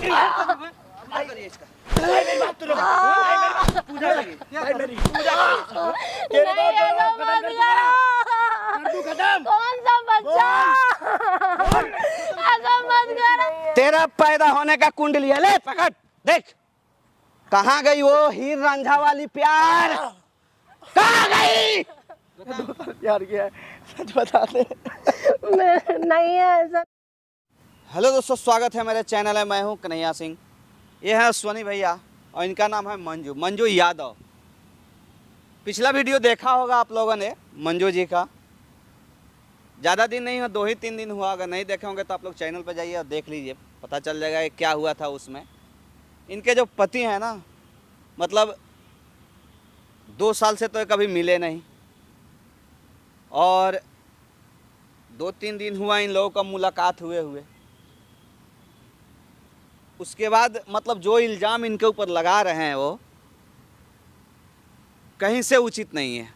करिए इसका। मेरी बात तो पूजा करिए। कौन सा बच्चा? ऐसा मत कर। तेरा पैदा होने का कुंडली है, ले पकड़ देख। कहाँ गई वो हीर रांझा वाली प्यार? कहाँ गई? प्यार किया है, सच बता दे। नहीं है ऐसा। हेलो दोस्तों, स्वागत है मेरे चैनल है। मैं हूँ कन्हैया सिंह। ये है अश्वनी भैया और इनका नाम है मंजू यादव। पिछला वीडियो देखा होगा आप लोगों ने मंजू जी का। ज़्यादा दिन नहीं हुआ, 2 ही 3 दिन हुआ। अगर नहीं देखे होंगे तो आप लोग चैनल पर जाइए और देख लीजिए, पता चल जाएगा कि क्या हुआ था उसमें। इनके जो पति हैं ना, मतलब 2 साल से तो ये कभी मिले नहीं और 2-3 दिन हुआ इन लोगों का मुलाकात हुए। उसके बाद मतलब जो इल्ज़ाम इनके ऊपर लगा रहे हैं वो कहीं से उचित नहीं है।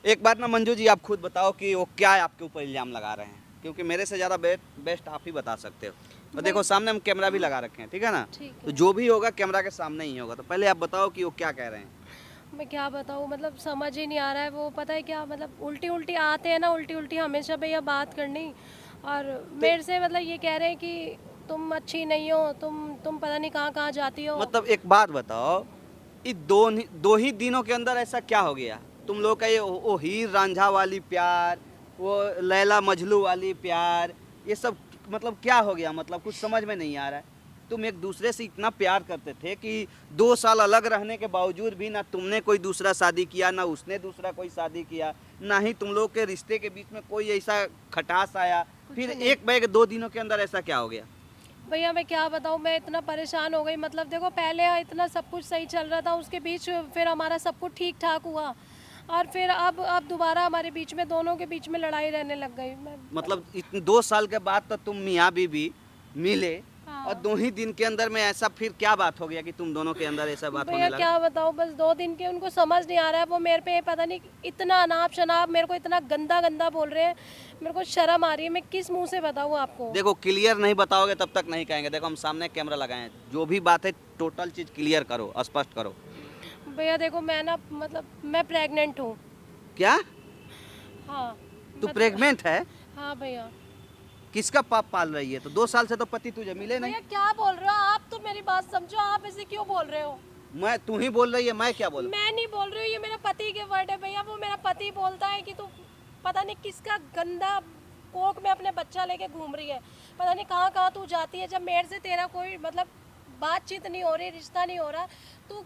एक बार ना मंजू जी आप खुद बताओ कि वो क्या है आपके ऊपर इल्ज़ाम लगा रहे हैं, क्योंकि मेरे से ज़्यादा बेस्ट आप ही बता सकते हो। और देखो सामने हम कैमरा भी लगा रखे हैं, ठीक है ना? तो जो भी होगा कैमरा के सामने ही होगा। तो पहले आप बताओ कि वो क्या कह रहे हैं। मैं क्या बताऊँ, मतलब समझ ही नहीं आ रहा है। वो पता है क्या, मतलब उल्टी आते हैं ना, उल्टी हमेशा भैया बात करनी। और मेरे से मतलब ये कह रहे हैं कि तुम अच्छी नहीं हो, तुम पता नहीं कहाँ जाती हो। मतलब एक बात बताओ, इस दो ही दिनों के अंदर ऐसा क्या हो गया तुम लोग का? ये वो हीर रांझा वाली प्यार, वो लैला मजनू वाली प्यार, ये सब मतलब क्या हो गया? मतलब कुछ समझ में नहीं आ रहा है। तुम एक दूसरे से इतना प्यार करते थे कि 2 साल अलग रहने के बावजूद भी ना तुमने कोई दूसरा शादी किया, ना उसने दूसरा कोई शादी किया, ना ही तुम लोग के रिश्ते के बीच में कोई ऐसा खटास आया। फिर एक बैग 2 दिनों के अंदर ऐसा क्या हो गया? भैया मैं क्या बताऊँ, मैं इतना परेशान हो गई। मतलब देखो पहले इतना सब कुछ सही चल रहा था, उसके बीच फिर हमारा सब कुछ ठीक ठाक हुआ और फिर अब दोबारा हमारे बीच में, दोनों के बीच में लड़ाई रहने लग गई। मतलब 2 साल के बाद तो तुम मियाँ बीवी मिले। हाँ। और 2 ही दिन के अंदर में ऐसा फिर क्या बात हो गया कि तुम दोनों के अंदर ऐसा बात होने भैया लगा? क्या बताऊँ, बस 2 दिन के, उनको समझ नहीं आ रहा है। वो मेरे पे पता नहीं इतना अनाप शनाप मेरे को इतना गंदा बोल रहे हैं, मेरे को शर्म आ रही है। मैं किस मुंह से बताऊँ आपको? देखो क्लियर नहीं बताओगे तब तक नहीं कहेंगे। देखो हम सामने कैमरा लगाए हैं, जो भी बात है टोटल चीज क्लियर करो, स्पष्ट करो। भैया देखो मैं ना, मतलब मैं प्रेग्नेंट हूँ। क्या? हाँ। तू प्रेग्नेंट है? हाँ भैया। किसका पाप पाल रही है? तो 2 साल से तो पति तुझे मिले नहीं। भैया क्या बोल रहे हो आप? तो मेरी बात समझो, आप ऐसे क्यों बोल रहे हो? मैं, तू ही बोल रही है, मैं क्या बोलूं? मैं नहीं बोल रही हूँ, ये मेरा पति के वर्ड है भैया। वो मेरा पति बोलता है कि तू पता नहीं किसका गंदा कोक में अपने बच्चा लेके घूम रही है, पता नहीं कहाँ तू जाती है। जब मेरे से तेरा कोई मतलब बातचीत नहीं हो रही, रिश्ता नहीं हो रहा, तू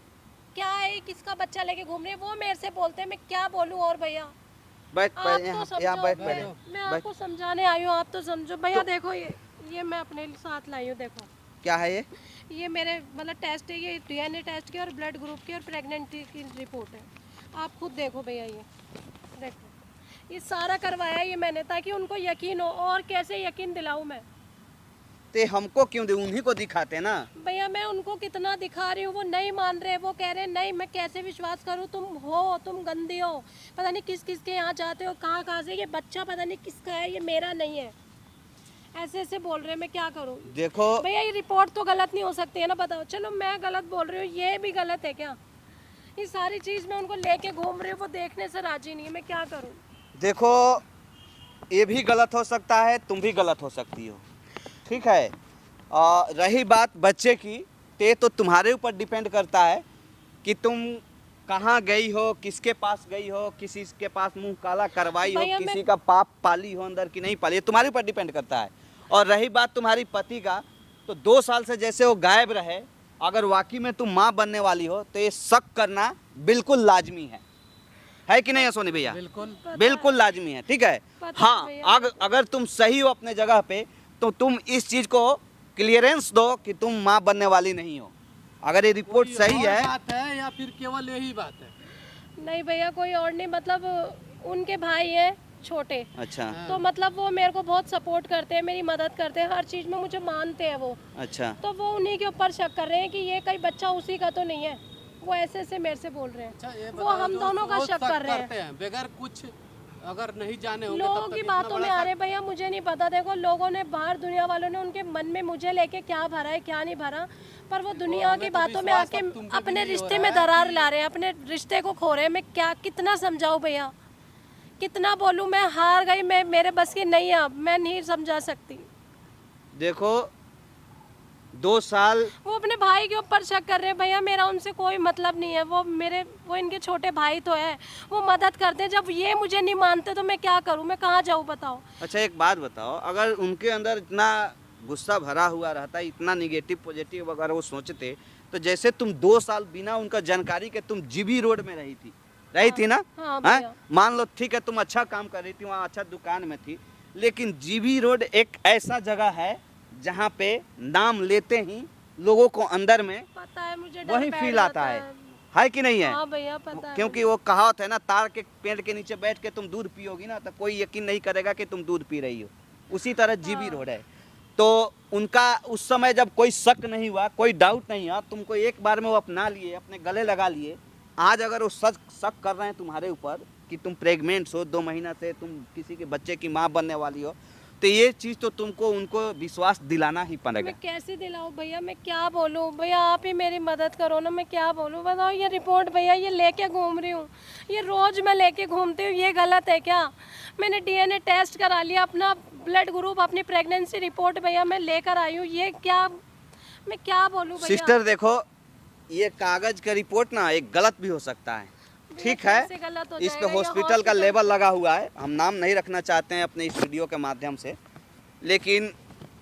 क्या है, किसका बच्चा लेके घूम रही है, वो मेरे से बोलते हैं। मैं क्या बोलूँ और भैया? बैठ आप पहले तो समझो, यहाँ बैठ पहले। मैं आपको समझाने आई हूँ, आप तो समझो भैया। देखो ये मैं अपने साथ लाई हूँ। देखो क्या है ये मेरे मतलब टेस्ट है, ये डीएनए टेस्ट की और ब्लड ग्रुप की और प्रेगनेंसी की रिपोर्ट है। आप खुद देखो भैया, ये देखो, ये सारा करवाया ये मैंने, ताकि उनको यकीन हो। और कैसे यकीन दिलाऊं मैं? ते हमको क्यों दे, उन्हीं को दिखाते ना। भैया मैं उनको कितना दिखा रही हूँ, वो नहीं मान रहे। वो कह रहे हैं नहीं, मैं कैसे विश्वास करूँ? तुम गंदी हो, पता नहीं किस के यहाँ जाते हो, कहाँ से। ये बच्चा पता नहीं किसका है, ये मेरा नहीं है, ऐसे बोल रहे हैं। मैं क्या करूँ? देखो भैया ये रिपोर्ट तो गलत नहीं हो सकती है ना, बताओ। चलो मैं गलत बोल रही हूँ, ये भी गलत है क्या? ये सारी चीज़ मैं उनको लेके घूम रही हूँ, वो देखने से राजी नहीं है। मैं क्या करूँ? देखो ये भी गलत हो सकता है, तुम भी गलत हो सकती हो, ठीक है। रही बात बच्चे की, तो तुम्हारे ऊपर डिपेंड करता है कि तुम कहाँ गई हो, किसके पास गई हो, किसी के पास मुंह काला करवाई हो, किसी का पाप पाली हो अंदर कि नहीं पाली, ये तुम्हारे ऊपर डिपेंड करता है। और रही बात तुम्हारी पति का, तो 2 साल से जैसे वो गायब रहे, अगर वाकई में तुम माँ बनने वाली हो तो ये शक करना बिल्कुल लाजमी है कि नहीं सोनी भैया? बिल्कुल लाजमी है, ठीक है। हाँ, अगर तुम सही हो अपने जगह पे तो तुम इस चीज को क्लियरेंस दो कि तुम माँ बनने वाली नहीं हो। अगर ये रिपोर्ट सही है या फिर केवल यही बात है? नहीं भैया कोई और नहीं, मतलब उनके भाई हैं छोटे। अच्छा। तो मतलब वो मेरे को बहुत सपोर्ट करते हैं, मेरी मदद करते हैं, हर चीज में मुझे मानते हैं वो। अच्छा। तो वो उन्हीं के ऊपर शक कर रहे हैं कि ये कहीं बच्चा उसी का तो नहीं है। वो ऐसे मेरे से बोल रहे हैं। अच्छा, वो हम दोनों का शक कर रहे हैं बगैर कुछ अगर नहीं जाने होंगे लोगों तब तक की इतना बातों में बड़ा आ रहे भैया, मुझे नहीं पता। देखो लोगों ने बाहर दुनिया वालों ने उनके मन में मुझे लेके क्या भरा है क्या नहीं भरा, पर वो दुनिया की बातों में आके अपने रिश्ते में दरार ला रहे हैं, अपने रिश्ते को खो रहे हैं। मैं क्या कितना समझाऊं भैया, कितना बोलूं? मैं हार गई, मैं मेरे बस की नहीं है, अब मैं नहीं समझा सकती। देखो 2 साल वो अपने भाई के ऊपर शक कर रहे हैं भैया, मेरा उनसे कोई मतलब नहीं है। वो इनके छोटे भाई तो है, वो मदद करते हैं। जब ये मुझे नहीं मानते तो मैं क्या करूं, मैं कहाँ जाऊं बताओ? अच्छा एक बात बताओ, अगर उनके अंदर इतना गुस्सा भरा हुआ रहता, इतना निगेटिव पॉजिटिव अगर वो सोचते, तो जैसे तुम 2 साल बिना उनका जानकारी के तुम जीबी रोड में रही थी ना? हाँ हैं? भैया। मान लो ठीक है, तुम अच्छा काम कर रही थी, वहाँ अच्छा दुकान में थी, लेकिन जीबी रोड एक ऐसा जगह है जहाँ पे नाम लेते ही लोगों को अंदर में पता है मुझे, डर वही बैठ फील जाता आता है कि नहीं है? हाँ भैया पता है। क्योंकि वो कहावत है ना, ताड़ के पेड़ के नीचे बैठ के तुम दूध पियोगी ना, तो कोई यकीन नहीं करेगा कि तुम दूध पी रही हो। उसी तरह जीबी रोड है। तो उनका उस समय जब कोई शक नहीं हुआ, कोई डाउट नहीं हुआ, तुमको एक बार में वो अपना लिए, अपने गले लगा लिए। आज अगर वो शक कर रहे हैं तुम्हारे ऊपर कि तुम प्रेग्नेंट हो, 2 महीना से तुम किसी के बच्चे की माँ बनने वाली हो, तो ये चीज़ तो तुमको उनको विश्वास दिलाना ही पड़ेगा। मैं कैसे दिलाऊं भैया, मैं क्या बोलूं भैया? आप ही मेरी मदद करो ना, मैं क्या बोलूं बताओ? ये रिपोर्ट भैया ये लेके घूम रही हूँ, ये रोज मैं लेके घूमती हूँ, ये गलत है क्या? मैंने डीएनए टेस्ट करा लिया, अपना ब्लड ग्रुप, अपनी प्रेगनेंसी रिपोर्ट भैया मैं लेकर आई हूँ। ये क्या, मैं क्या बोलूं भैया? सिस्टर देखो, ये कागज का रिपोर्ट ना एक गलत भी हो सकता है, ठीक है? कैसे गलत हो इस पे जाएगा? हॉस्पिटल का लेबल लगा हुआ है, हम नाम नहीं रखना चाहते हैं अपने इस वीडियो के माध्यम से, लेकिन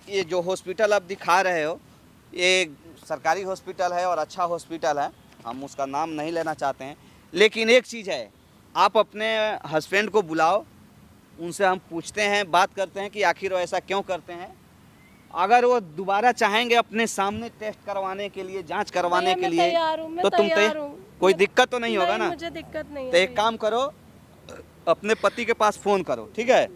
ये जो हॉस्पिटल आप दिखा रहे हो, ये सरकारी हॉस्पिटल है और अच्छा हॉस्पिटल है, हम उसका नाम नहीं लेना चाहते हैं। लेकिन एक चीज़ है, आप अपने हस्बैंड को बुलाओ, उनसे हम पूछते हैं, बात करते हैं कि आखिर वो ऐसा क्यों करते हैं। अगर वो दोबारा चाहेंगे अपने सामने टेस्ट करवाने के लिए, जांच करवाने के लिए, तो तुम कोई दिक्कत तो नहीं होगा ना? मुझे दिक्कत नहीं है। तो एक काम करो, अपने पति के पास फ़ोन करो, ठीक है,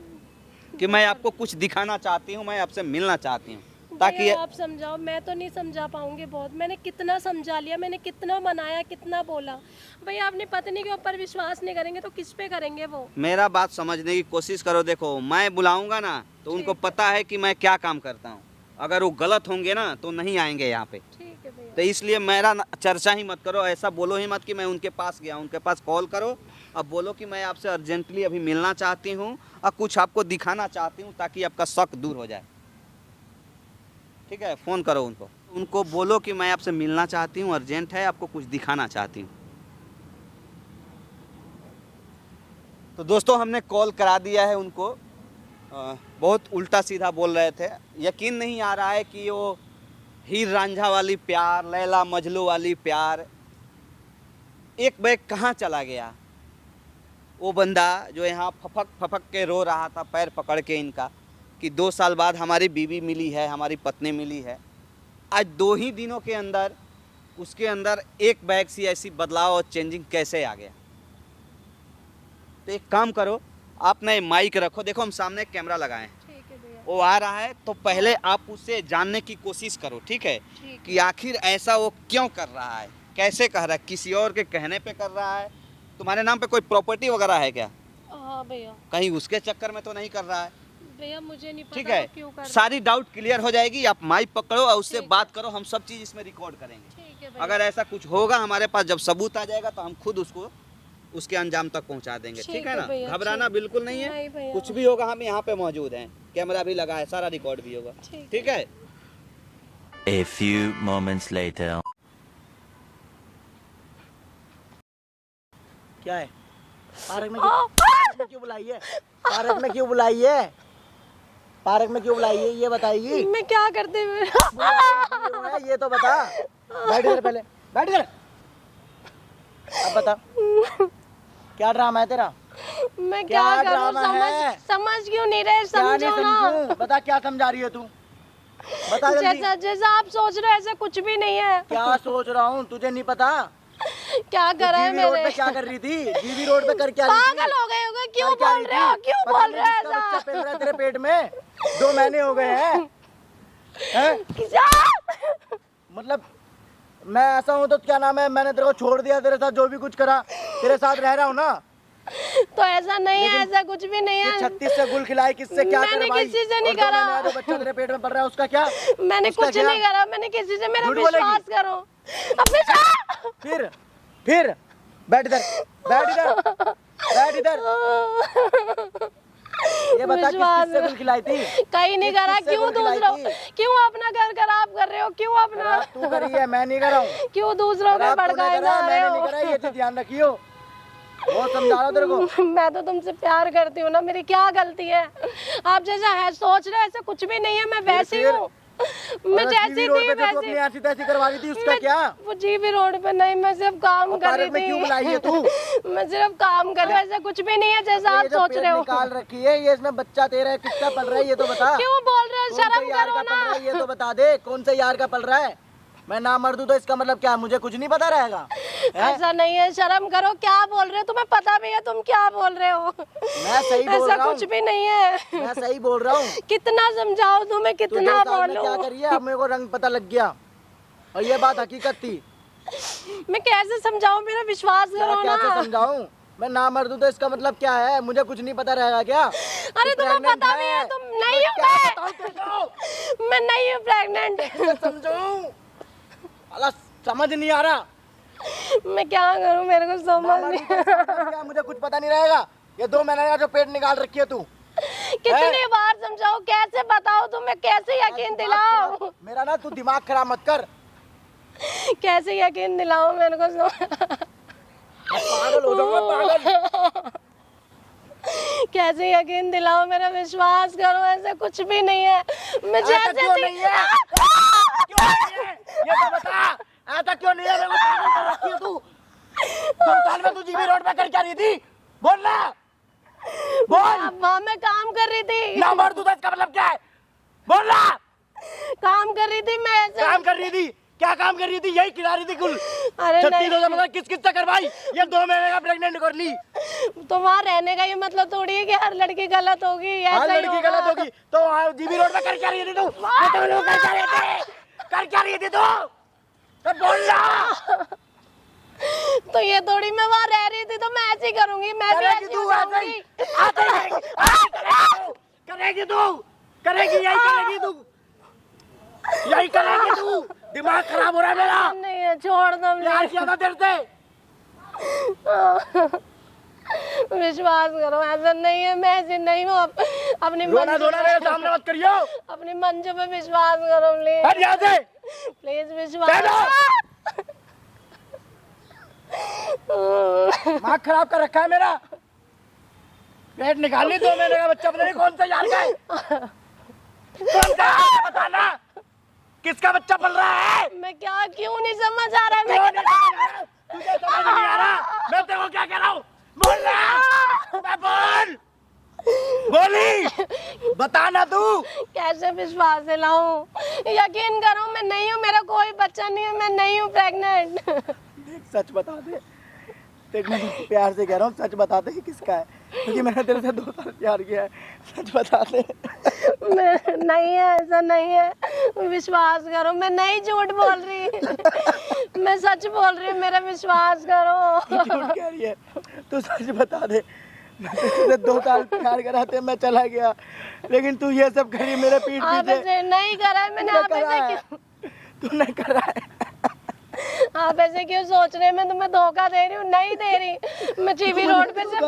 कि मैं आपको कुछ दिखाना चाहती हूँ, मैं आपसे मिलना चाहती हूँ, ताकि आप समझाओ। मैं तो नहीं समझा पाऊंगी, बहुत मैंने कितना समझा लिया, मैंने कितना मनाया, कितना बोला। भैया अपनी पत्नी के ऊपर विश्वास नहीं करेंगे तो किस पे करेंगे वो? मेरा बात समझने की कोशिश करो। देखो मैं बुलाऊंगा ना तो उनको पता है कि मैं क्या काम करता हूँ, अगर वो गलत होंगे ना तो नहीं आएंगे यहाँ पे। ठीक है भैया। तो इसलिए मेरा चर्चा ही मत करो, ऐसा बोलो ही मत कि मैं उनके पास गया। उनके पास कॉल करो, अब बोलो कि मैं आपसे अर्जेंटली अभी मिलना चाहती हूँ और कुछ आपको दिखाना चाहती हूँ, ताकि आपका शक दूर हो जाए। ठीक है, फ़ोन करो उनको बोलो कि मैं आपसे मिलना चाहती हूँ, अर्जेंट है, आपको कुछ दिखाना चाहती हूँ। तो दोस्तों हमने कॉल करा दिया है उनको। बहुत उल्टा सीधा बोल रहे थे, यकीन नहीं आ रहा है कि वो हीर रांझा वाली प्यार, लैला मजनू वाली प्यार एक बैग कहाँ चला गया। वो बंदा जो यहाँ फपक फपक के रो रहा था पैर पकड़ के इनका कि 2 साल बाद हमारी बीवी मिली है, हमारी पत्नी मिली है, आज 2 ही दिनों के अंदर उसके अंदर एक बैग सी ऐसी बदलाव और चेंजिंग कैसे आ गया। तो एक काम करो, आप ना माइक रखो, देखो हम सामने कैमरा लगाए हैं, ठीक है भैया। वो आ रहा है, तो पहले आप उससे जानने की कोशिश करो, ठीक है, कि आखिर ऐसा वो क्यों कर रहा है, कैसे कह रहा है, किसी और के कहने पे कर रहा है, तुम्हारे नाम पे कोई प्रॉपर्टी वगैरह है क्या? हाँ भैया। कहीं उसके चक्कर में तो नहीं कर रहा है? भैया मुझे नहीं पता, ठीक है, क्यों कर सारी डाउट क्लियर हो जाएगी। आप माइक पकड़ो और उससे बात करो, हम सब चीज़ इसमें रिकॉर्ड करेंगे। ठीक है भैया। अगर ऐसा कुछ होगा हमारे पास, जब सबूत आ जाएगा तो हम खुद उसको उसके अंजाम तक पहुंचा देंगे। ठीक है ना, घबराना बिल्कुल नहीं है, कुछ भी होगा हम यहाँ पे मौजूद हैं, कैमरा भी लगा है, सारा रिकॉर्ड भी होगा। ठीक है। A few moments later. क्या है? पार्क में क्यों बुलाई है? पार्क में क्यों बुलाई है? पार्क में क्यों बुलाई है ये बताइए। मैं क्या करते हुए ये तो बता। बैठ इधर पहले, बैठ इधर। अब बता क्या ड्रामा है तेरा? मैं क्या करूं? समझ क्यों नहीं रहे? समझो ना। बता क्या समझा रही है तू? बता जल्दी। जैसा आप सोच रहे हो ऐसा कुछ भी नहीं है। क्या सोच रहा हूँ तुझे नहीं पता? क्या कर रहे हैं मेरे? रोड पे क्या कर रही थी? जीबी रोड पे कर क्या रही थी? पागल हो गए होगे, क्यों बोल रहे हो? क्यों बोल रहे हो ऐसा? बच्चा पल रहा है तेरे पेट में, 2 महीने हो गए हैं। मतलब मैं ऐसा हूँ तो क्या नाम है, मैंने तेरे को छोड़ दिया, तेरे साथ जो भी कुछ करा तेरे साथ रह रहा हूँ ना। तो ऐसा नहीं है, ऐसा कुछ भी नहीं है। 36 से गुल खिलाई, किससे क्या मैंने करवाई? किसी से नहीं और 2 करा। महीने जो बच्चा तेरे पेट में पल रहा है उसका क्या? मैंने उसका कुछ क्या? नहीं करा, मैंने किसी से, मेरा झूठ बोलेगी? विश्वास करो अपने फिर बैठ इधर, बैठ इधर, बैठ इधर। ये बता किससे गुल खिलाई थी? कहीं नहीं करा। किससे क्यों गुल खिलाई दूसरों, थी? क्यों अपना घर खराब कर रहे हो? क्यों अपना, खराब तू करी है, मैं नहीं कर रहा हूँ। क्यों दूसरों के खराब तूने भड़काए करा जा है, रहे मैंने नहीं हो? करा, ये चीज ध्यान रखियो। बहुत समझा रहा हूँ तेरे को। मैं तो तुमसे प्यार करती हूँ ना, मेरी क्या गलती है? आप जैसा है सोच रहे हो ऐसा कुछ भी नहीं है, मैं वैसी फिर? हूँ, मैं और जैसी जीवी रोड थी पे जो तू वैसी। अपनी ऐसी तैसी करवा रही थी उसका क्या? वो जीवी रोड पे नहीं, मैं सिर्फ काम और कर रही पार्क में क्यों थी। बुलाई है तू? मैं सिर्फ काम कर रही हूँ, ऐसा कुछ भी नहीं है जैसा आप ये जो सोच पेट रहे हो। निकाल रखी है, ये इसमें बच्चा तेरा है, किसका पल रहा है ये तो बता। क्यों बोल रहे हो? कौन से शर्म यार करो का पल ना। रहा है ये तो बता दे, कौन से यार का पल रहा है? मैं ना मर दूं तो इसका मतलब क्या है? मुझे कुछ नहीं पता रहेगा? हैं? ऐसा नहीं है, शर्म करो। क्या बोल रहे हो? तुम्हें पता भी है तुम क्या बोल रहे हो? मैं सही बोल ऐसा रहा हूँ, कुछ भी नहीं है। मैं सही बोल रहा हूँ। कितना समझाओ तुम्हें, तू कितना 2 साल में बोलो? क्या करी है, अब मेरे को रंग पता लग गया और ये बात हकीकत थी। मैं कैसे समझाऊं? मेरा विश्वास मैं करो ना। कैसे समझाऊं? मैं ना मर दूं तो इसका मतलब क्या है? मुझे कुछ नहीं पता रहेगा क्या? अरे तू तुम्हें pregnant पता भी है, तुम नहीं हो। क्या बताऊं तेरे को? मैं नहीं हूँ प्रेग्नेंट। कैसे समझाऊं? अला समझ नहीं आ रहा। मैं क्या करूं, मेरे को समझ ना मर नहीं। दूं तो इसका मतलब क्या? मुझे कुछ पता नहीं रहेगा। ये 2 महीने का जो पेट निकाल रखी है तू, कितनी बार समझाओ, कैसे बताओ तुम्हें, कैसे यकीन दिलाओ? मेरा ना तू दिमाग खराब मत कर। कैसे यकीन दिलाओ मेरे को? पागल हो जाऊंगा, पागल। कैसे यकीन दिलाओ? मेरा विश्वास करो, ऐसा कुछ भी नहीं है। मैं ऐसा जैसे क्यों थी। नहीं है? क्यों नहीं है? ये तो बता, ऐसा क्यों नहीं है? मेरे को पागल कर रखी है तू। 2 साल में तू जीबी रोड पे कर क्या रही थी? बोल ना, बोल। अब वहाँ मैं काम कर रही थी। ना मर दूं तो इसका मतलब क्या है? बोल ना। काम कर रही थी मैं ऐसे। काम कर रही थी? क्या काम कर रही थी? यही खिला रही थी कुल। अरे 36,000 नहीं, मतलब किस किस से करवाई? ये 2 महीने का प्रेग्नेंट कर ली। तो वहाँ रहने का ये मतलब थोड़ी है कि हर लड़की गलत होगी। हर ऐसा ही लड़की होगा। गलत होगी तो वहाँ जीबी रोड पे कर क्या रही थी तू? ये तो लोग कर क्या रही थी? कर क्या रही थी तू? तो बोल ना। तो ये थोड़ी मैं वहाँ रह रही थी तो मैं ऐसे ही करूंगी, मैं भी करेगी ऐसी तू हो ऐसे जाऊंगी। ही? आते ही करेगी। करेगी तू, करेगी, यही करेगी तू, यही करेगी तू। दिमाग खराब हो रहा है मेरा। नहीं है, छोड़ दो प्यार किया था तेरे से। विश्वास करो, ऐसा नहीं है, मैं ऐसी नहीं हूँ। अपनी रोना धोना मेरे सामने मत करियो। अपनी मंजू पे विश्वास करो प्लीज, हट यहाँ से। प्लीज विश्वास। दिमाग खराब कर रखा है मेरा। पेट निकाल ली 2 महीने का बच्चा, पता नहीं कौन सा यार का है। कौन सा यार है बताना, किसका बच्चा पल रहा है? मैं क्या, क्यों नहीं समझ आ रहा? क्यों नहीं समझ आ रहा? तुझे समझ नहीं आ रहा? मैं तेरे को क्या कह रहा हूँ? बोल ना, मैं बोल, बोली, बताना तू। कैसे विश्वास दिलाऊं? यकीन करो मैं नहीं हूँ, मेरा कोई बच्चा नहीं है, मैं नहीं हूँ प्रेग्नेंट। देख सच बता दे, देख मैं तुझसे प्यार से कह रहा हूँ, सच बता दे कि किसका है, क्योंकि मैंने तेरे से 2 साल प्यार किया है। सच बता दे। मैं नहीं है, ऐसा नहीं है, विश्वास करो, मैं नहीं झूठ बोल रही, मैं सच बोल रही हूँ, मेरा विश्वास करो। तू झूठ कह रही है, तू सच बता दे। मैं तेरे से 2 साल प्यार कराते मैं चला गया, लेकिन तू ये सब करी मेरे पीठ आप पीछे। ऐसे नहीं करा है, मैंने आप ऐसे क्यों, तूने करा है। आप ऐसे क्यों सोच रहे हैं? मैं तुम्हें धोखा दे रही हूँ? नहीं दे रही। मैं जीबी रोड पे सिर्फ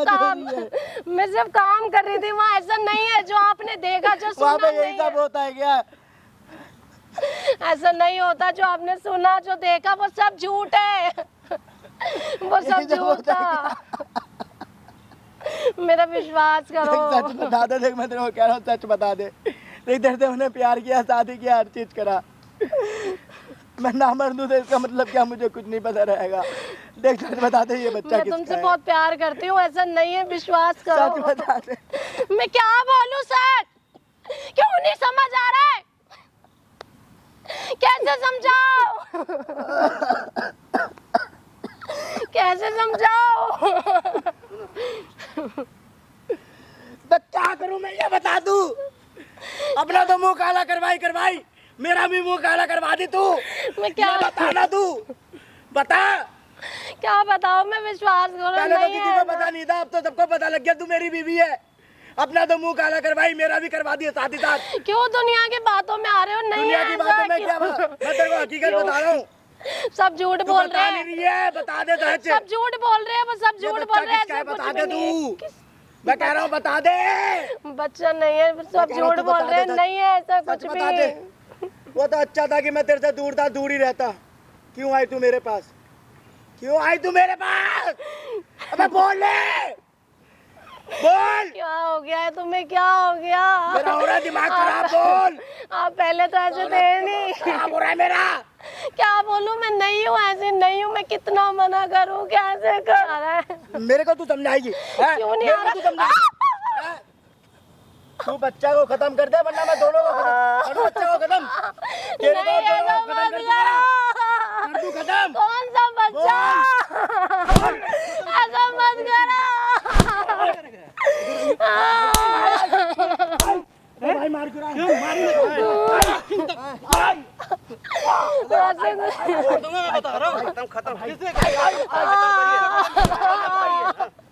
मैं सिर्फ काम कर रही थी वहाँ। ऐसा नहीं है जो आपने देखा, जो वहाँ सुना पे यही नहीं सब है। होता है क्या? ऐसा नहीं होता, जो आपने सुना, जो देखा, वो सब झूठ है। वो सब यही सब झूठ होता था। मेरा विश्वास करो। सच बता दे, देख मैं तेरे को कह रहा हूँ सच बता दे। देख तेरे से मैंने प्यार किया, शादी किया, हर चीज करा। मैं ना मर दूं तो इसका मतलब क्या? मुझे कुछ नहीं पता रहेगा। देख सच बता दे, ये बच्चा मैं किसका तुमसे है? बहुत प्यार करती हूँ, ऐसा नहीं है, विश्वास करो। सच बता दे। मैं क्या बोलूं सर? क्यों नहीं समझ आ रहा है? कैसे समझाओ? कैसे समझाओ? तो क्या करूं मैं, ये बता दू। अपना तो मुंह काला करवाई, मेरा भी मुंह काला करवा दी तू। मैं क्या ये बताना तू, बता। क्या बताओ, मैं विश्वास करो पहले तो नहीं किसी है को पता नहीं था, अब तो सबको पता लग गया तू मेरी बीवी है। अपना तो मुंह काला करवाई, मेरा भी करवा दिया साथ ही साथ। क्यों दुनिया की बातों में आ रहे हो? नहीं दुनिया है की ऐसा, बातों में क्यों? क्या मैं तेरे को हकीकत बता रहा हूँ। सब झूठ तू बोल बता रहे नहीं हैं, रही है, बता दे सच। सब झूठ बोल रहे हैं, वो सब ये झूठ बच्चा बोल रहे हैं, किसका है, ऐसा कुछ बता भी दे नहीं है। तू। मैं कह रहा हूँ बता दे। बच्चा नहीं है, सब कह रहा हूँ झूठ तू बोल बता रहे हैं, दे, नहीं है ऐसा सच कुछ बता दे। भी। वो तो अच्छा था कि मैं तेरे से दूर था, दूर ही रहता। क्यों आई तू मेरे पास? क्यों आई तू मेरे पास? अबे बोल ले, बोल। क्या हो गया है तुम्हें, क्या हो गया? मेरा हो रहा है दिमाग खराब, बोल। आप पहले तो ऐसे थे नहीं। खराब हो रहा है मेरा। क्या बोलूं, मैं नहीं हूँ, ऐसे नहीं हूँ, मैं कितना मना करूँ, कैसे कर रहा है? मेरे को तू समझाएगी? क्यों नहीं आ रहा? तू बच्चा को खत्म कर दे, वरना मैं दोनों को खत्म करूं। बच्चा को खत्म, तेरे को नहीं, दोनों ऐसा को खत्म मत कर दूंगा। करो। कर दूं खत्म। कौन सा बच्चा? ऐसा मत करो। भाई मार क्यों रहा है? मार ही ऐसे कुछ- मैं बता रहा हूँ एकदम खत्म।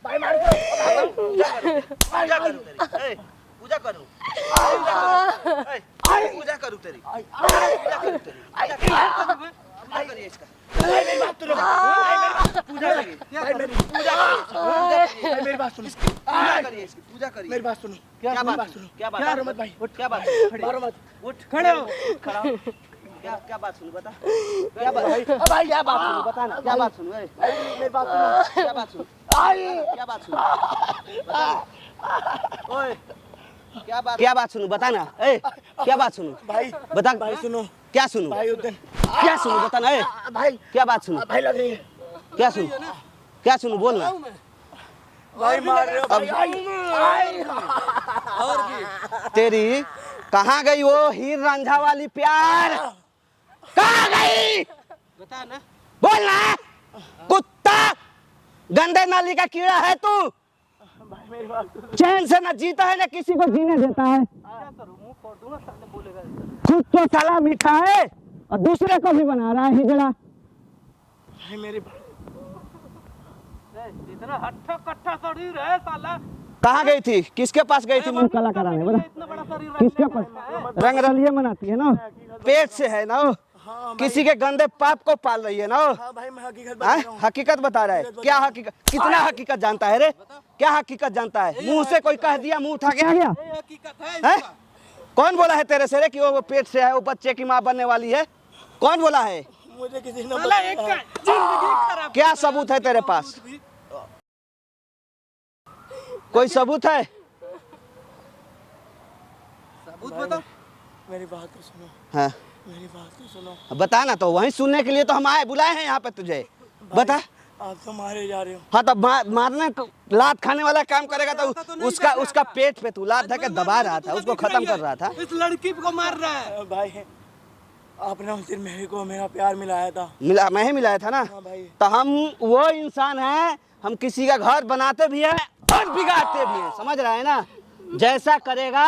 भाई मार क्यों? पूजा करूँ तेरी, ए, पूजा करूँ, पूजा करूँ तेरी, पूजा करूँ तेरी, पूजा करिए इसका। मेरी बात सुनो। पूजा करिए, भाई मेरी मेरी बात सुनो। पूजा करिए इसकी, पूजा करिए। मेरी बात सुनो। क्या बात बात सुनो? सुनो? क्या बात? मारो मत भाई। क्या बात? मारो मत। उठ, खड़े हो, खड़ा हो। क्या बात सुनो, बता। क्या बात? भाई क्या बात सुनो? बता ना, क्या बात सुनो? मेरी बात सुनो। क्या बात सुनो? क्या बात सुनो? ओए, क्या बात सुनो? बता ना, ए, क्या बात सुनो? भाई बता, भाई सुनो। क्या सुनो? भाई उस दिन क्या सुनो? बता ना, ए, भाई क्या बात सुनो? भाई लग रही है। क्या सुनो? क्या सुनो? बोल ना। भाई मार रहे हो भाई। तेरी कहाँ गई वो हीर रांझा वाली प्यार? कहाँ गई? बता ना। बोल ना, कुत्ता, गंदे नाली का कीड़ा है तू। चैन से न जीता है न किसी को जीने देता है। खुद तो साला मीठा है और दूसरे को भी बना रहा है हिजड़ा। भाई मेरी इतना हट्ठा कट्ठा शरीर है साला। कहाँ गई थी? किसके पास गई थी मुंह काला कराने? बोला इतना बड़ा शरीर किसके पास? रंग रलिए मनाती है ना, पेट से है ना, किसी के गंदे पाप को पाल रही है ना। हाँ भाई मैं हकीकत बता हाँ? रहा हूँ। हकीकत बता रहा है। क्या हकीकत? कितना हकीकत जानता है रे? क्या हकीकत जानता है? मुंह से कोई कह दिया, मुंह उठा के आ गया। ये हकीकत है हैं? इसका। कौन बोला है तेरे से रे कि वो पेट से है, वो बच्चे की माँ बनने वाली है? कौन बोला है? मुझे किसी ने साला एक का जिंदगी खराब। क्या सबूत है तेरे पास? कोई सबूत है? सबूत बताओ। मेरी बात तो सुनो। हाँ, मेरी बात तो सुनो। बता ना, तो वहीं सुनने के लिए तो हम आए, बुलाए हैं यहाँ पे तुझे। बता। आप तो मारे जा रहे हो। हाँ, तो मारने लात खाने वाला काम करेगा तो उसका पेट पे तू लात धके दबा रहा था, उसको खत्म कर रहा था। इस लड़की को मार रहा है। भाई आपने उस दिन मेरे को मेरा प्यार मिलाया था। मिला, मैं ही मिलाया था ना। हाँ भाई। तो हम वो इंसान हैं, हम किसी का घर बनाते भी हैं और बिगाड़ते भी हैं, समझ रहा है ना? जैसा करेगा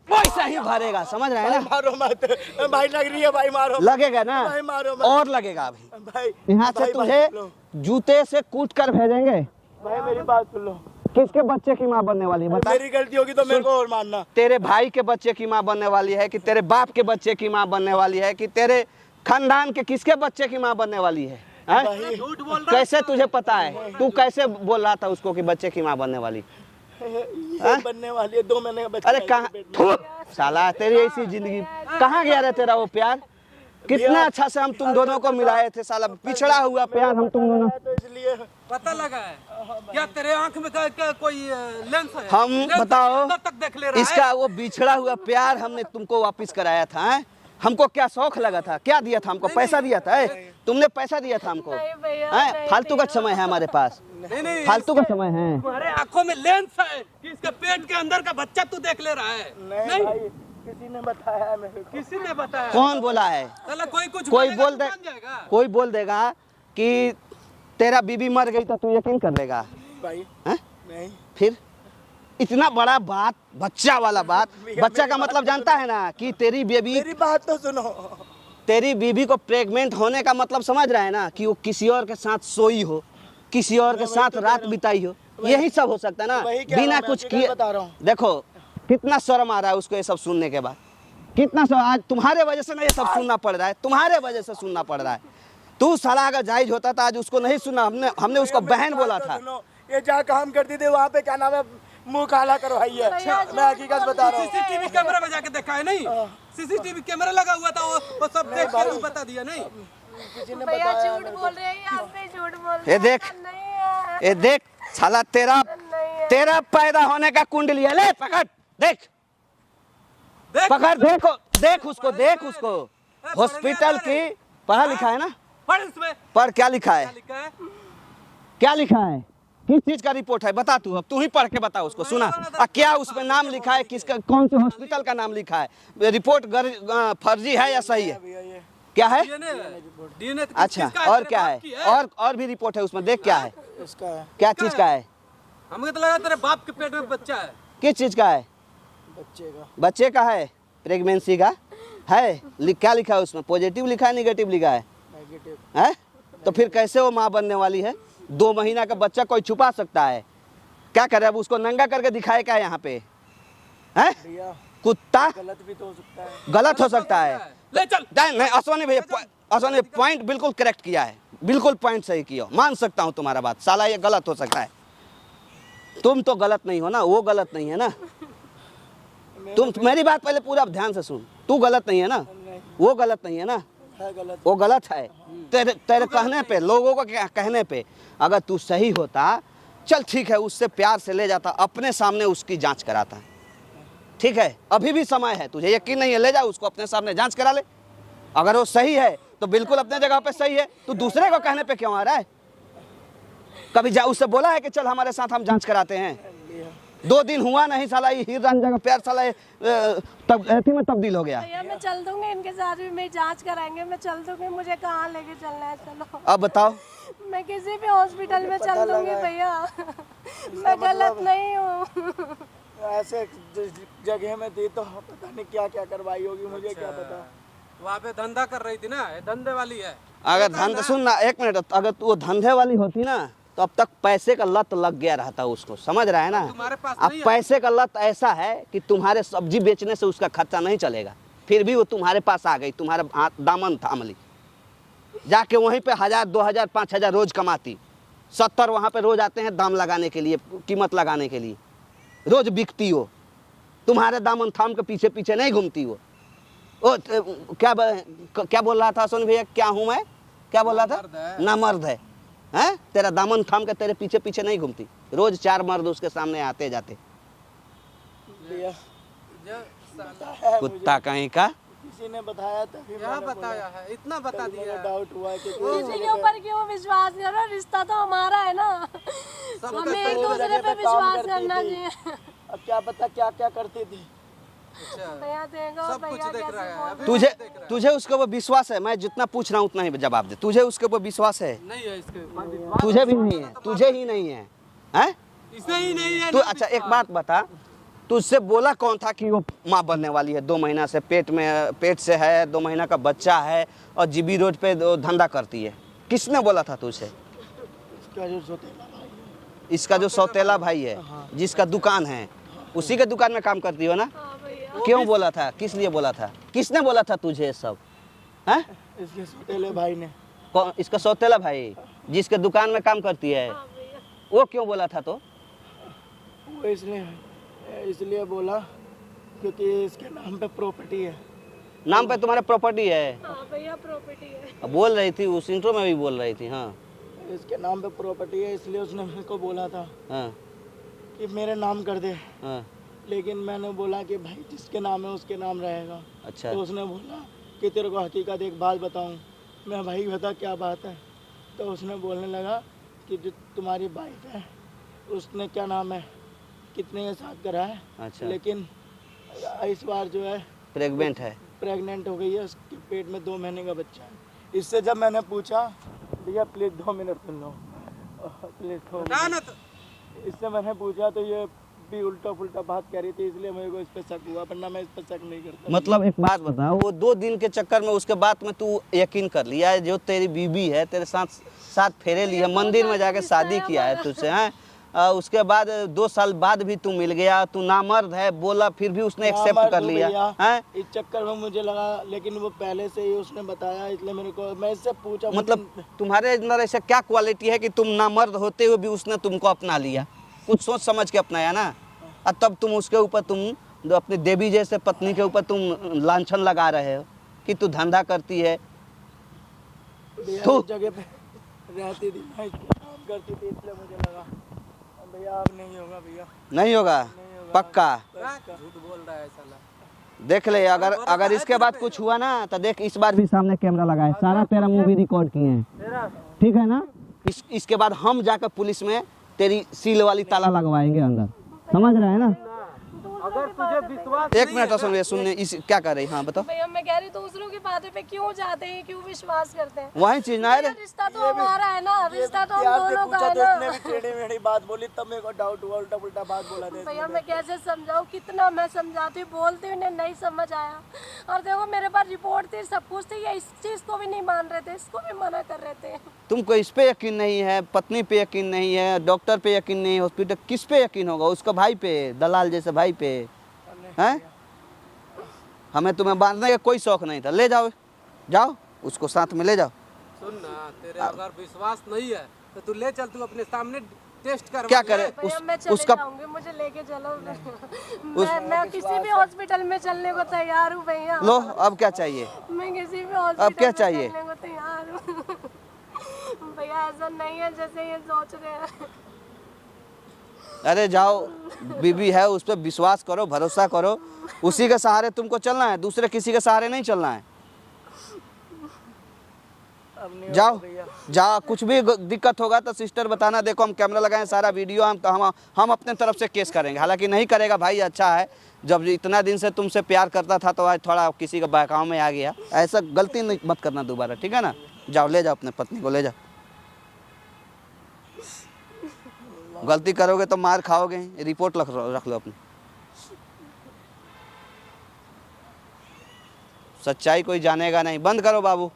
वैसा ही भरेगा, समझ रहा है ना? मारो मत भाई, लग रही है भाई, मारो लगेगा ना? भाई, मारो मत। और लगेगा अभी। भाई यहाँ से भाई, तुझे भाई, जूते से कूट कर भेजेंगे। भाई मेरी बात सुन लो। किसके बच्चे की माँ बनने वाली है बता? मेरी गलती होगी तो मेरे को और मानना। तेरे भाई के बच्चे की माँ बनने वाली है कि तेरे बाप के बच्चे की माँ बनने वाली है कि तेरे खानदान के किसके बच्चे की माँ बनने वाली है? हैं? भाई झूठ बोल रहा कैसे तुझे पता है? तू कैसे बोल रहा था उसको कि बच्चे की माँ बनने वाली? ये बनने वाली है, 2 महीने का बच्चा अरे है कहाँ, इसके पेट में। थू, साला तेरी ऐसी जिंदगी कहाँ गया रे तेरा वो प्यार? कितना अच्छा से हम तुम दोनों को मिलाए थे, साला बिछड़ा हुआ प्यार हम तुम दोनों। तो इसलिए पता लगा है क्या तेरे आंख में कोई लेंस है? हम लेंस बताओ, अंदर तक देख ले रहा है। इसका वो बिछड़ा हुआ प्यार हमने तुमको वापस कराया था। हैं? हमको क्या शौक लगा था? क्या दिया था हमको? पैसा दिया था? तुमने पैसा दिया था हमको? नहीं भैया, हैं? नहीं फालतू का दिया। समय है हमारे पास, नहीं नहीं, फालतू का समय है। तुम्हारे आंखों में लेंस है कि इसके पेट के अंदर का बच्चा तू देख ले रहा है। नहीं भाई, किसी ने बताया है मेरे को। किसी ने बताया? कौन बोला है? साला कोई कुछ कोई बोलेगा बोल तो दे, मान जाएगा। कोई बोल देगा कि तेरा बीबी मर गई तो तू यकीन कर लेगा? भाई हैं? नहीं, फिर इतना बड़ा बात, बच्चा वाला बात, बच्चा का मतलब जानता है ना कि तेरी बेबी। मेरी बात तो सुनो। तेरी बीवी को प्रेग्नेंट होने का मतलब समझ रहा है ना, कि वो किसी और के साथ सोई हो, किसी और के साथ रात बिताई हो, यही सब हो सकता है ना, वही कह रहा बिना हूँ, मैं कुछ हकीकत किए। बता रहा हूँ। देखो कितना शर्म आ रहा है उसको ये सब सुनने के बाद, कितना शर्म, आज तुम्हारे वजह से ना ये सब सुनना पड़ रहा है, तुम्हारे वजह से सुनना पड़ रहा है। तू साला अगर जायज होता था आज उसको नहीं सुना, हमने उसको बहन बोला था। सुनो, ये जहाँ काम करती थी वहाँ पे क्या नाम है, मुंह काला करवाई है। मैं हकीकत बता रहा हूँ। सीसीटीवी कैमरा में जाके देखा है नहीं? सीसीटीवी कैमरा लगा हुआ था, वो सब देख के तू बता दिया नहीं? किसी ने भैया बताया झूठ बोल रहे हैं, आप भी झूठ बोल रहे ये हैं। देख, नहीं है, ये देख साला तेरा पैदा होने का कुंडली है, ले पकड़, देख देख पकड़, देख उसको, देख उसको। हॉस्पिटल की पढ़ा लिखा है ना, पढ़ इसमें पर क्या लिखा है, क्या लिखा है? क्या लिखा है, किस चीज का रिपोर्ट है, बता तू, अब तू ही पढ़ के बता उसको। सुना क्या उसमें नाम लिखा है, किसका, कौन से हॉस्पिटल का नाम लिखा है, रिपोर्ट फर्जी है या सही है, भैया ये क्या है? डीएनए अच्छा, और क्या है, और भी रिपोर्ट है उसमें, देख क्या है, इसका है, क्या चीज का है, हमें तो लगा तेरे बाप के पेट में बच्चा है। किस चीज का है, बच्चे का है, प्रेगनेंसी का है, क्या लिखा है उसमें, पॉजिटिव लिखा है निगेटिव लिखा है? नेगेटिव। है तो फिर कैसे वो माँ बनने वाली है? 2 महीना का बच्चा कोई छुपा सकता है? क्या करे, अब उसको नंगा करके दिखाए क्या यहाँ पे, है भैया कुत्ता? गलत भी तो हो सकता है। गलत हो सकता है। ले चल। नहीं, अश्वनी भैया, अश्वनी पॉइंट बिल्कुल करेक्ट किया है, बिल्कुल पॉइंट सही किया, मान सकता हूँ तुम्हारा बात, साला ये गलत हो सकता है। तुम तो गलत नहीं हो ना, वो गलत नहीं है ना, तुम मेरी बात पहले पूरा ध्यान से सुन, तू गलत नहीं है ना, वो गलत नहीं है ना, है गलत। वो गलत है। तेरे कहने पे, लोगों को कहने पे अगर तू सही होता, चल ठीक है, उससे प्यार से ले जाता, अपने सामने उसकी जांच कराता, ठीक है, अभी भी समय है, तुझे यकीन नहीं है, ले जा उसको अपने सामने जांच करा ले, अगर वो सही है तो बिल्कुल अपने जगह पे सही है, तू दूसरे को कहने पे क्यों आ रहा है? कभी जा उससे बोला है कि चल हमारे साथ हम जांच कराते हैं? 2 दिन हुआ नहीं, साला ये हीर रांझा का प्यार साला तब ऐसी में तब्दील हो गया। भैया मैं चल दूंगी, इनके साथ भी मेरी जांच कराएंगे, मैं चल दूंगी, मुझे कहाँ लेके चलना है, चलो। अब बताओ, मैं किसी भी हॉस्पिटल में चल दूंगी भैया, मैं गलत नहीं हूँ। ऐसे जगह में थी तो पता नहीं क्या क्या करवाई होगी, मुझे क्या पता। वहाँ पे धंधा कर रही थी ना, ये धंधे वाली है। अगर धंधा, सुन ना 1 मिनट, अगर वो धंधे वाली होती ना तो अब तक पैसे का लत लग गया रहता उसको, समझ रहा है ना? तुम्हारे पास अब नहीं है। पैसे का लत ऐसा है कि तुम्हारे सब्जी बेचने से उसका खर्चा नहीं चलेगा, फिर भी वो तुम्हारे पास आ गई, तुम्हारा हाथ दामन थाम ली, जाके वहीं पे 1000 2000 5000 रोज कमाती, 70 वहाँ पे रोज आते हैं दाम लगाने के लिए, कीमत लगाने के लिए, रोज बिकती हो, तुम्हारे दामन थाम के पीछे पीछे नहीं घूमती वो। क्या बोल रहा था सोनी भैया, क्या हूँ मैं, क्या बोल रहा था? ना मर्द है, हैं? तेरा दामन थाम के तेरे पीछे पीछे नहीं घूमती, रोज 4 मर्द उसके सामने आते जाते, भैया कुत्ता कहीं का। किसी ने बताया तभी क्या मैंने बताया है, इतना बता मुझे दिया। डाउट हुआ कि किसी के ऊपर क्यों विश्वास करो, रिश्ता तो हमारा है ना, हमें एक दूसरे पे विश्वास करना चाहिए। अब क्या पता क्या क्या करती थी। भैया देखो, सब कुछ भैया देख कैसे रहा है। बोल अभी तुझे उसके ऊपर विश्वास है? मैं जितना पूछ रहा हूँ उतना ही जवाब दे, तुझे उसके ऊपर विश्वास है? नहीं है इसके, तुझे भी नहीं है, तुझे ही नहीं है, हैं? इसमें ही नहीं है। तू अच्छा एक बात बता, तुझसे बोला कौन था कि वो माँ बनने वाली है? 2 महीना से पेट से है, 2 महीना का बच्चा है और जीबी रोड पे धंधा करती है, किसने बोला था तुझसे? इसका जो सौतेला भाई है, जिसका दुकान है, उसी के दुकान में काम करती हो ना? हाँ भैया, क्यों बोला था, किस लिए बोला था, किसने बोला था तुझे ये सब, हैं? इसके सौतेले भाई ने। कौन? इसका सौतेला भाई जिसके दुकान में काम करती है, हाँ भैया, वो क्यों बोला था? तो वो इसलिए बोला क्योंकि इसके नाम पे प्रॉपर्टी है। नाम पे तुम्हारे प्रॉपर्टी है? हाँ भैया प्रॉपर्टी है। बोल रही थी उस इंट्रो में भी बोल रही थी। हाँ इसके नाम पे प्रॉपर्टी है, इसलिए उसने मेरे को बोला था हाँ कि मेरे नाम कर दे, हाँ। लेकिन मैंने बोला कि भाई जिसके नाम है उसके नाम रहेगा। अच्छा, तो उसने बोला कि तेरे को हकीकत एक बात बताऊं। मैं भाई बता क्या बात है? तो उसने बोलने लगा कि जो तुम्हारी वाइफ है उसने क्या नाम है कितने के साथ करा है, अच्छा। लेकिन इस बार जो है प्रेग्नेंट है। प्रेग्नेंट हो गई है, उसके पेट में 2 महीने का बच्चा है। इससे जब मैंने पूछा, भैया please 2 minute soon low, please 2 ना मिनट। तो इससे मैंने पूछा तो ये भी उल्टा पुल्टा बात कह रही थी, इसलिए मेरे को इस पे शक हुआ, वरना मैं इस पे शक नहीं करता। मतलब एक बात बता, वो 2 दिन के चक्कर में उसके बाद में तू यकीन कर लिया है जो तेरी बीवी है, तेरे साथ फेरे ली है, मंदिर में जाके शादी किया है तुझसे, हैं? उसके बाद 2 साल बाद भी तू मिल गया, तू नामर्द है बोला, फिर भी उसने एक्सेप्ट कर लिया हैं? इस चक्कर में मुझे लगा, लेकिन वो पहले से ही उसने बताया, इसलिए मेरे को, मैं इससे पूछा। मतलब तुम्हारे अंदर ऐसा क्या क्वालिटी है कि तुम नामर्द होते हुए भी उसने तुमको अपना लिया? कुछ सोच समझ के अपनाया ना, और तब तुम उसके ऊपर, तुम अपनी देवी जैसे पत्नी के ऊपर तुम लांछन लगा रहे हो कि तू धंधा करती है। भैया उस जगह पे रहती थी, मैं काम करती थी, इसलिए मुझे लगा। भैया अब नहीं होगा, भैया नहीं होगा, पक्का झूठ बोल रहा है साला। देख ले, अगर इसके बाद कुछ हुआ ना तो देख, इस बार भी सामने कैमरा लगा है, सारा तेरा मूवी रिकॉर्ड किए हैं, ठीक है ना? इसके बाद हम जाकर पुलिस में तेरी सील वाली ताला लगवाएंगे अंदर, समझ रहे हैं ना? अगर तुझे विश्वास एक मिनट सुनने, इस क्या कर रही? हाँ बताओ। भैया मैं कह रही दूसरों की बातों पे क्यों जाते हैं, क्यों विश्वास करते हैं? वही चीज ना है, रिश्ता तो हमारा है ना, रिश्ता तो हम प्यार से दोनों का पूछा है तो ना। इसने भी टेढ़ी मेढ़ी बात बोली, तब मेरे को डाउट हुआ, उल्टा पुल्टा बात बोला था भैया मैं कैसे समझाऊं, कितना मैं समझाती हूँ, बोलती हूँ, इन्हें नहीं समझ आया। और देखो मेरे पास रिपोर्ट थी, सब कुछ थी, ये इस चीज को भी नहीं मान रहे थे, इसको भी मना कर रहे थे। तुमको इस पे यकीन नहीं है, पत्नी पे यकीन नहीं है, डॉक्टर पे यकीन नहीं है, हॉस्पिटल, किस पे यकीन होगा? उसका भाई पे, दलाल जैसे भाई पे, हैं? हमें तुम्हें बांधने का कोई शौक नहीं था, ले जाओ, जाओ उसको साथ में ले जाओ। सुन ना, तेरे अगर विश्वास नहीं है तो तू ले चल, तू अपने सामने टेस्ट कर। क्या करे भैया मैं चले उसका? जाऊंगी, मुझे लेके चलो। मैं किसी भी हॉस्पिटल में चलने को तैयार हूँ भैया। लो, अब क्या चाहिए? मैं किसी भी हॉस्पिटल अब क्या में चाहिए? चलने को तैयार हूँ। भैया ऐसा नहीं है जैसे ये सोच रहे हैं। अरे जाओ, बीबी है, उस पर विश्वास करो, भरोसा करो, उसी के सहारे तुमको चलना है, दूसरे किसी के सहारे नहीं चलना है। जाओ जाओ, कुछ भी दिक्कत होगा तो सिस्टर बताना, देखो हम कैमरा लगाए, सारा वीडियो हम अपने तरफ से केस करेंगे। हालांकि नहीं करेगा भाई, अच्छा है, जब इतना दिन से तुमसे प्यार करता था तो आज थोड़ा किसी का बहकाव में आ गया, ऐसा गलती नहीं मत करना दोबारा, ठीक है ना? जाओ, ले जाओ अपने पत्नी को, ले जाओ। गलती करोगे तो मार खाओगे, रिपोर्ट रख लो अपनी। सच्चाई कोई जानेगा नहीं, बंद करो बाबू।